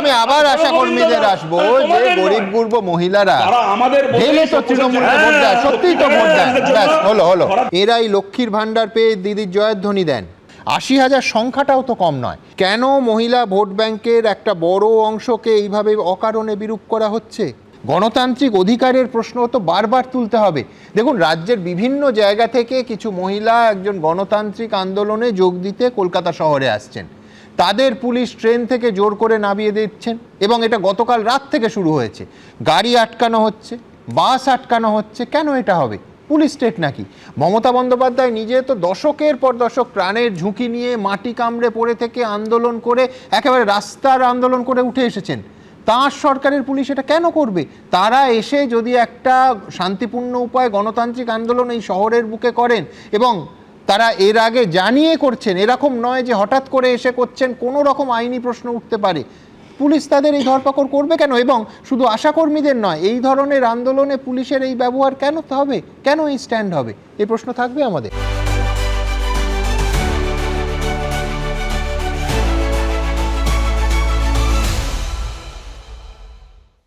আমি আবার আশা কর্মীদের আসবো যে গরিব গুরব মহিলারা ঢেলে তো তৃণমূলকে ভোট দেয়, সত্যিই তো ভোট দেন, ব্যাস হলো। এরাই লক্ষ্মীর ভান্ডার পেয়ে দিদির জয়ধ্বনি দেন। ৮০,০০০ সংখ্যাটাও তো কম নয়। কেন মহিলা ভোট ব্যাংকের একটা বড় অংশকে এইভাবে অকারণে বিরূপ করা হচ্ছে? গণতান্ত্রিক অধিকারের প্রশ্ন তো বারবার তুলতে হবে। দেখুন, রাজ্যের বিভিন্ন জায়গা থেকে কিছু মহিলা একজন গণতান্ত্রিক আন্দোলনে যোগ দিতে কলকাতা শহরে আসছেন। তাদের পুলিশ ট্রেন থেকে জোর করে নামিয়ে দিচ্ছেন এবং এটা গতকাল রাত থেকে শুরু হয়েছে। গাড়ি আটকানো হচ্ছে, বাস আটকানো হচ্ছে। কেন এটা হবে? পুলিশ স্টেট নাকি? মমতা বন্দ্যোপাধ্যায় নিজে তো দশকের পর দশক প্রাণের ঝুঁকি নিয়ে মাটি কামড়ে পড়ে থেকে আন্দোলন করে একেবারে রাস্তার আন্দোলন করে উঠে এসেছেন। তাঁর সরকারের পুলিশ এটা কেন করবে? তারা এসে যদি একটা শান্তিপূর্ণ উপায়ে গণতান্ত্রিক আন্দোলন এই শহরের বুকে করেন এবং তারা এর আগে জানিয়ে করছেন, এরকম নয় যে হঠাৎ করে এসে করছেন, কোনো রকম আইনি প্রশ্ন উঠতে পারে, পুলিশ তাদের এই ধরপাকড় করবে কেন? এবং শুধু আশাকর্মীদের নয়, এই ধরনের আন্দোলনে পুলিশের এই ব্যবহার কেন হবে? কেন এই স্ট্যান্ড হবে? এই প্রশ্ন থাকবে আমাদের।